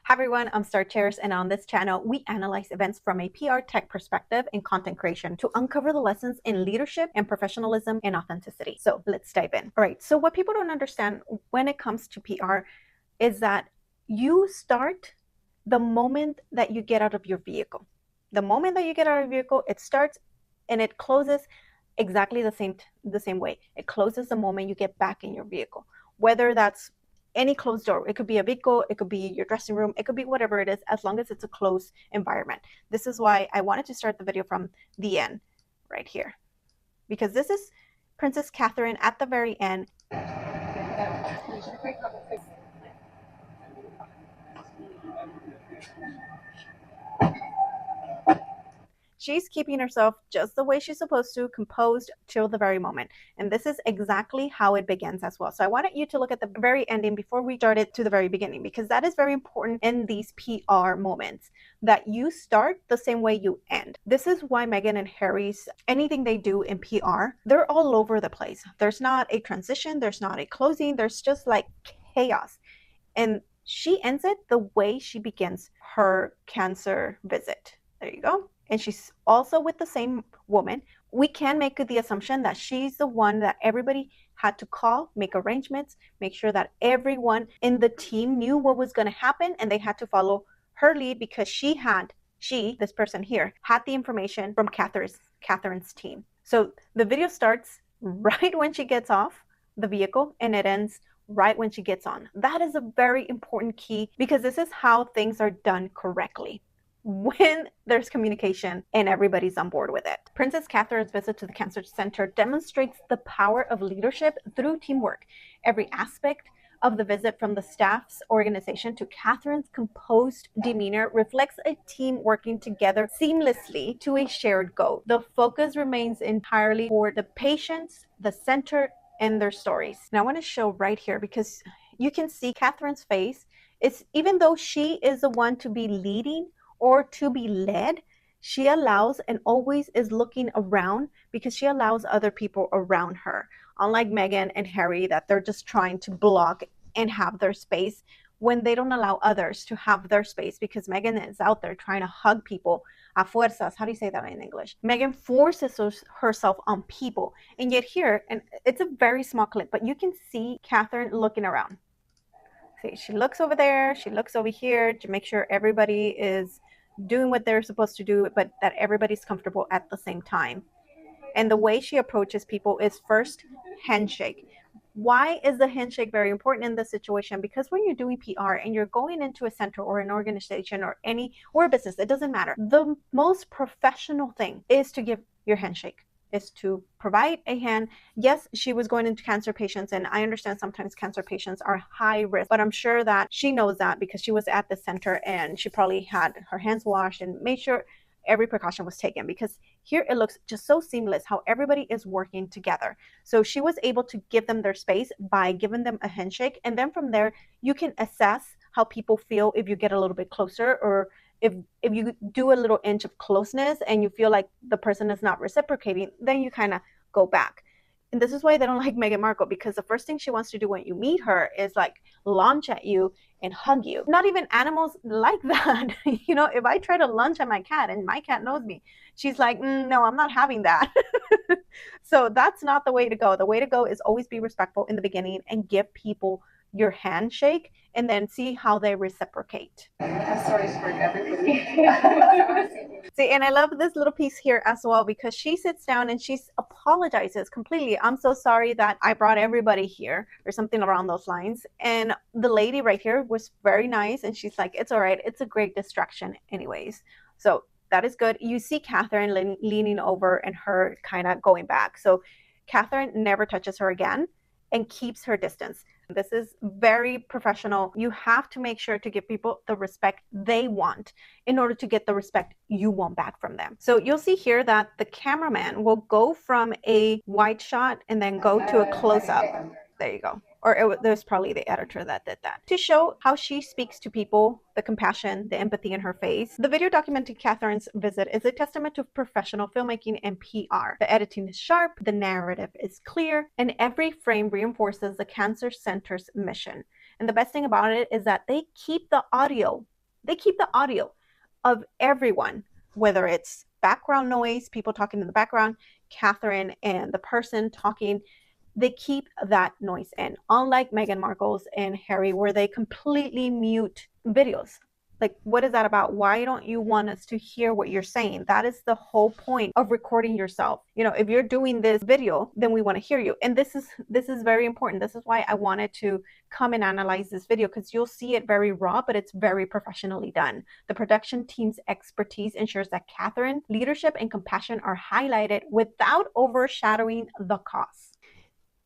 Hi everyone, I'm Star Chairs, and on this channel, we analyze events from a PR tech perspective in content creation to uncover the lessons in leadership and professionalism and authenticity. So let's dive in. All right, so what people don't understand when it comes to PR is that you start the moment that you get out of your vehicle. The moment that you get out of your vehicle, it starts and it closes exactly the same way. It closes the moment you get back in your vehicle, whether that's any closed door. It could be a vehicle, it could be your dressing room, it could be whatever it is, as long as it's a closed environment. This is why I wanted to start the video from the end right here, because this is Princess Catherine at the very end. She's keeping herself just the way she's supposed to, composed till the very moment. And this is exactly how it begins as well. So I wanted you to look at the very ending before we started to the very beginning, because that is very important in these PR moments, that you start the same way you end. This is why Meghan and Harry's, anything they do in PR, they're all over the place. There's not a transition, there's not a closing, there's just like chaos. And she ends it the way she begins her cancer visit. There you go. And she's also with the same woman. We can make the assumption that she's the one that everybody had to call, make arrangements, make sure that everyone in the team knew what was going to happen, and they had to follow her lead because this person here, had the information from Catherine's team. So the video starts right when she gets off the vehicle and it ends right when she gets on. That is a very important key, because this is how things are done correctly, when there's communication and everybody's on board with it. Princess Catherine's visit to the cancer center demonstrates the power of leadership through teamwork. Every aspect of the visit, from the staff's organization to Catherine's composed demeanor, reflects a team working together seamlessly to a shared goal. The focus remains entirely for the patients, the center, and their stories. Now I want to show right here, because you can see Catherine's face. It's, even though she is the one to be leading or to be led, she allows and always is looking around, because she allows other people around her. Unlike Meghan and Harry, that they're just trying to block and have their space, when they don't allow others to have their space, because Meghan is out there trying to hug people a fuerzas. How do you say that in English? Meghan forces herself on people. And yet here, and it's a very small clip, but you can see Catherine looking around. See, she looks over there, she looks over here to make sure everybody is doing what they're supposed to do, but that everybody's comfortable at the same time. And the way she approaches people is first handshake. Why is the handshake very important in this situation? Because when you're doing PR and you're going into a center or an organization or a business, it doesn't matter. The most professional thing is to give your handshake, is to provide a hand. Yes, she was going into cancer patients, and I understand sometimes cancer patients are high risk, but I'm sure that she knows that, because she was at the center and she probably had her hands washed and made sure every precaution was taken, because here it looks just so seamless how everybody is working together. So she was able to give them their space by giving them a handshake, and then from there you can assess how people feel if you get a little bit closer, or if you do a little inch of closeness and you feel like the person is not reciprocating, then you kind of go back. And this is why they don't like Meghan Markle, because the first thing she wants to do when you meet her is like launch at you and hug you. Not even animals like that. You know, if I try to lunge at my cat and my cat knows me, she's like, no, I'm not having that. So that's not the way to go. The way to go is always be respectful in the beginning and give people your handshake, and then see how they reciprocate. I'm sorry for everybody. See, and I love this little piece here as well, because she sits down and she apologizes completely. I'm so sorry that I brought everybody here, or something around those lines. And the lady right here was very nice, and she's like, it's all right, it's a great distraction anyways. So that is good. You see Catherine leaning over and her kind of going back. So Catherine never touches her again and keeps her distance. This is very professional. You have to make sure to give people the respect they want in order to get the respect you want back from them. So you'll see here that the cameraman will go from a wide shot and then go to a close-up. There you go. Or there's probably the editor that did that, to show how she speaks to people, the compassion, the empathy in her face. The video documenting Catherine's visit is a testament to professional filmmaking and PR. The editing is sharp, the narrative is clear, and every frame reinforces the cancer center's mission. And the best thing about it is that they keep the audio They keep the audio of everyone, whether it's background noise, people talking in the background, Catherine and the person talking, they keep that noise in. Unlike Meghan Markle's and Harry, where they completely mute videos. Like, what is that about? Why don't you want us to hear what you're saying? That is the whole point of recording yourself. You know, if you're doing this video, then we want to hear you. And this is very important. This is why I wanted to come and analyze this video, because you'll see it very raw, but it's very professionally done. The production team's expertise ensures that Catherine's leadership and compassion are highlighted without overshadowing the cause.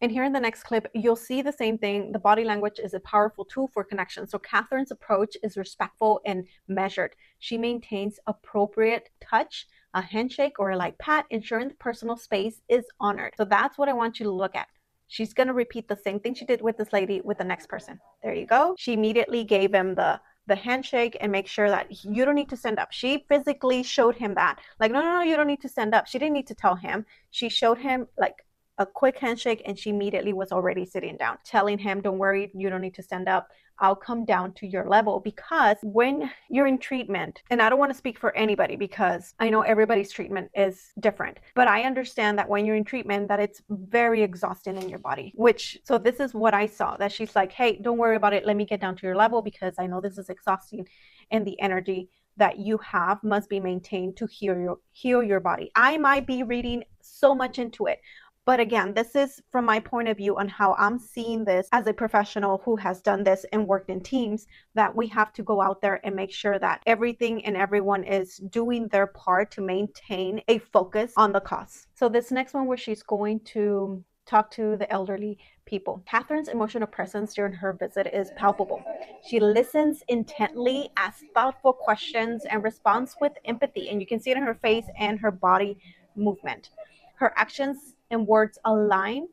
And here in the next clip, you'll see the same thing. The body language is a powerful tool for connection. So Catherine's approach is respectful and measured. She maintains appropriate touch, a handshake or a light pat, ensuring the personal space is honored. So that's what I want you to look at. She's going to repeat the same thing she did with this lady with the next person. There you go. She immediately gave him the handshake and make sure that you don't need to stand up. She physically showed him that. Like, no, you don't need to stand up. She didn't need to tell him. She showed him like a quick handshake, and she immediately was already sitting down, telling him, don't worry, you don't need to stand up. I'll come down to your level. Because when you're in treatment, and I don't want to speak for anybody because I know everybody's treatment is different, but I understand that when you're in treatment, that it's very exhausting in your body, so this is what I saw, that she's like, hey, don't worry about it. Let me get down to your level because I know this is exhausting, and the energy that you have must be maintained to heal your body. I might be reading so much into it, but again, this is from my point of view on how I'm seeing this as a professional who has done this and worked in teams, that we have to go out there and make sure that everything and everyone is doing their part to maintain a focus on the cause. So this next one, where she's going to talk to the elderly people. Catherine's emotional presence during her visit is palpable. She listens intently, asks thoughtful questions, and responds with empathy. And you can see it in her face and her body movement. Her actions and words align,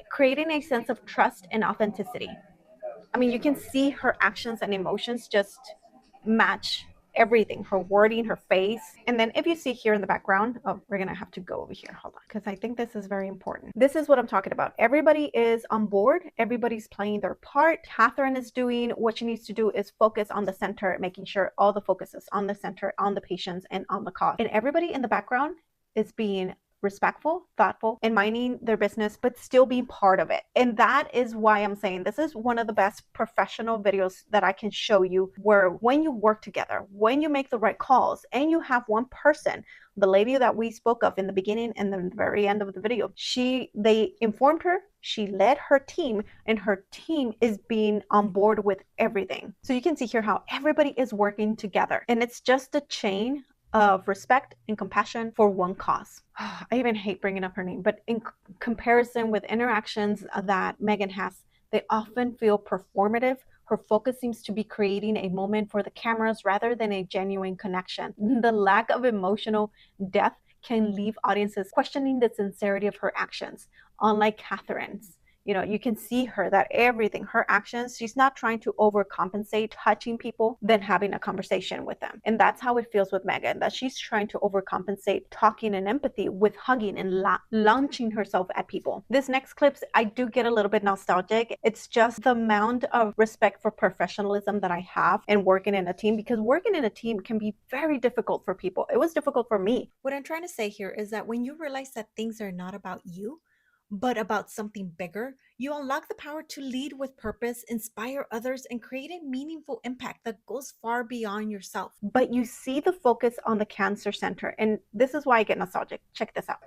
creating a sense of trust and authenticity. I mean, you can see her actions and emotions just match everything, her wording, her face. And then if you see here in the background, oh, we're gonna have to go over here, hold on, because I think this is very important. This is what I'm talking about. Everybody is on board, everybody's playing their part. Catherine is doing what she needs to do, is focus on the center, making sure all the focus is on the center, on the patients, and on the cause. And everybody in the background is being respectful, thoughtful, and minding their business, but still be part of it. And that is why I'm saying this is one of the best professional videos that I can show you, where when you work together, when you make the right calls, and you have one person, the lady that we spoke of in the beginning and then the very end of the video, they informed her, she led her team, and her team is being on board with everything. So you can see here how everybody is working together, and it's just a chain of respect and compassion for one cause. I even hate bringing up her name, but in comparison with interactions that Meghan has, they often feel performative. Her focus seems to be creating a moment for the cameras rather than a genuine connection. The lack of emotional depth can leave audiences questioning the sincerity of her actions, unlike Catherine's. You know, you can see her, that everything, her actions, she's not trying to overcompensate touching people, then having a conversation with them. And that's how it feels with Meghan, that she's trying to overcompensate talking and empathy with hugging and launching herself at people. This next clip, I do get a little bit nostalgic. It's just the amount of respect for professionalism that I have and working in a team, because working in a team can be very difficult for people. It was difficult for me. What I'm trying to say here is that when you realize that things are not about you, but about something bigger, you unlock the power to lead with purpose, inspire others, and create a meaningful impact that goes far beyond yourself. But you see the focus on the cancer center, and this is why I get nostalgic. Check this out.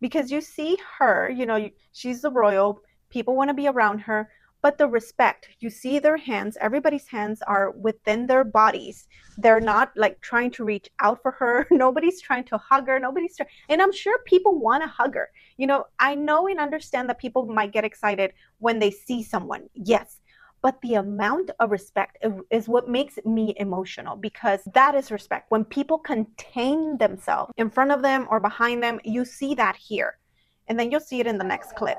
Because you see her, you know, she's the royal, people want to be around her, but the respect, you see their hands, everybody's hands are within their bodies. They're not like trying to reach out for her. Nobody's trying to hug her. And I'm sure people want to hug her. You know, I know and understand that people might get excited when they see someone. Yes. But the amount of respect is what makes me emotional, because that is respect. When people contain themselves in front of them or behind them, you see that here. And then you'll see it in the next clip.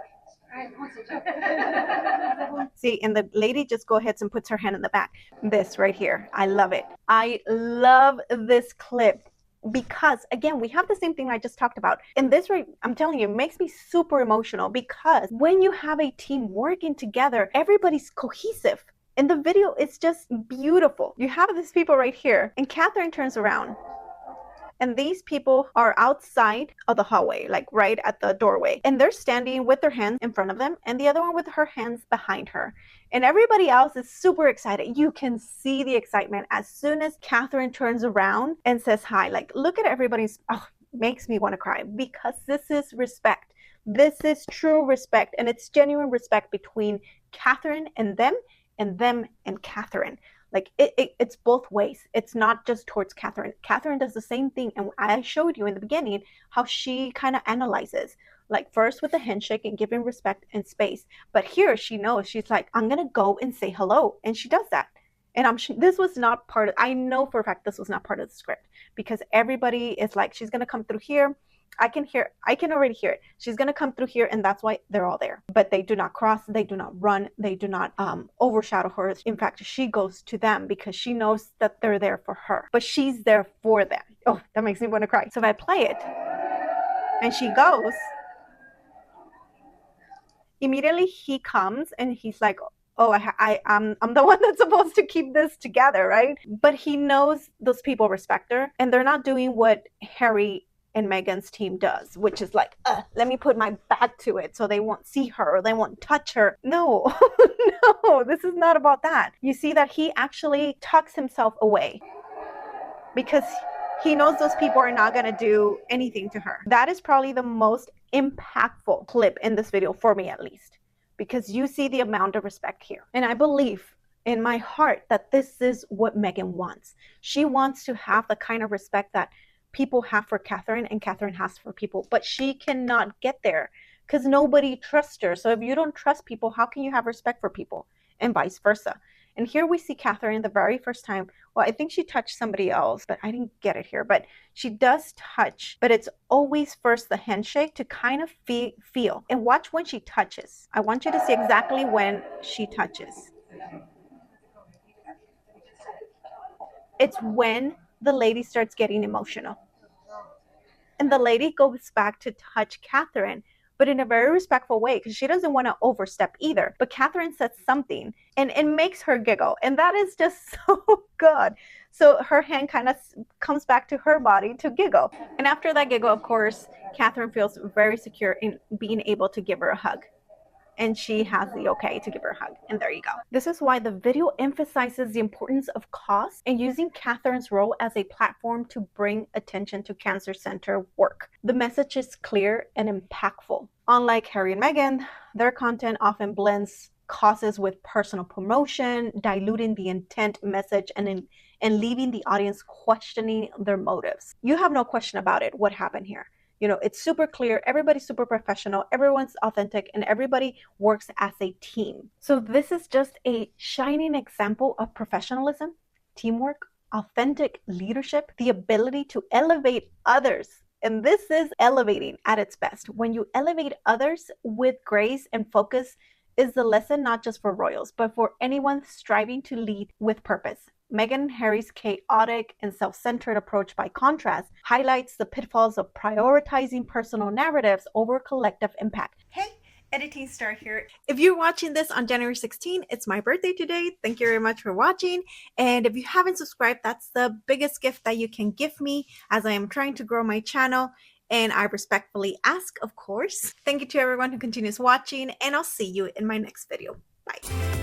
See, and the lady just goes ahead and puts her hand in the back. This right here, I love it. I love this clip because, again, we have the same thing I just talked about. And this, right, I'm telling you, makes me super emotional, because when you have a team working together, everybody's cohesive. And the video is just beautiful. You have these people right here, and Catherine turns around. And these people are outside of the hallway, like right at the doorway. And they're standing with their hands in front of them and the other one with her hands behind her. And everybody else is super excited. You can see the excitement as soon as Catherine turns around and says hi. Like, look at everybody's, oh, makes me want to cry, because this is respect. This is true respect, and it's genuine respect between Catherine and them and Catherine. Like it's both ways. It's not just towards Catherine. Catherine does the same thing. And I showed you in the beginning how she kind of analyzes, like first with the handshake and giving respect and space. But here she knows, she's like, I'm going to go and say hello. And she does that. And this was not part of, I know for a fact this was not part of the script, because everybody is like, she's going to come through here. I can already hear it. She's going to come through here, and that's why they're all there. But they do not cross, they do not run, they do not overshadow her. In fact, she goes to them because she knows that they're there for her, but she's there for them. Oh, that makes me want to cry. So if I play it and she goes, immediately he comes and he's like, oh, I'm the one that's supposed to keep this together, right? But he knows those people respect her, and they're not doing what Harry and Meghan's team does, which is like, let me put my back to it so they won't see her or they won't touch her. No, no, this is not about that. You see that he actually tucks himself away because he knows those people are not going to do anything to her. That is probably the most impactful clip in this video, for me at least, because you see the amount of respect here. And I believe in my heart that this is what Meghan wants. She wants to have the kind of respect that people have for Catherine and Catherine has for people, but she cannot get there because nobody trusts her. So if you don't trust people, how can you have respect for people? And vice versa. And here we see Catherine the very first time. Well, I think she touched somebody else, but I didn't get it here. But she does touch, but it's always first the handshake to kind of feel. And watch when she touches. I want you to see exactly when she touches. It's when the lady starts getting emotional. And the lady goes back to touch Catherine, but in a very respectful way, because she doesn't want to overstep either. But Catherine says something and it makes her giggle. And that is just so good. So her hand kind of comes back to her body to giggle. And after that giggle, of course, Catherine feels very secure in being able to give her a hug. And she has the okay to give her a hug. And there you go. This is why the video emphasizes the importance of cause and using Catherine's role as a platform to bring attention to cancer center work. The message is clear and impactful. Unlike Harry and Meghan, their content often blends causes with personal promotion, diluting the intent message and leaving the audience questioning their motives. You have no question about it, what happened here. You know, it's super clear, everybody's super professional, everyone's authentic, and everybody works as a team. So this is just a shining example of professionalism, teamwork, authentic leadership, the ability to elevate others. And this is elevating at its best. When you elevate others with grace and focus is the lesson not just for royals, but for anyone striving to lead with purpose. Meghan and Harry's chaotic and self-centered approach, by contrast, highlights the pitfalls of prioritizing personal narratives over collective impact. Hey, Editing Star here. If you're watching this on January 16, it's my birthday today. Thank you very much for watching. And if you haven't subscribed, that's the biggest gift that you can give me as I am trying to grow my channel. And I respectfully ask, of course. Thank you to everyone who continues watching, and I'll see you in my next video. Bye.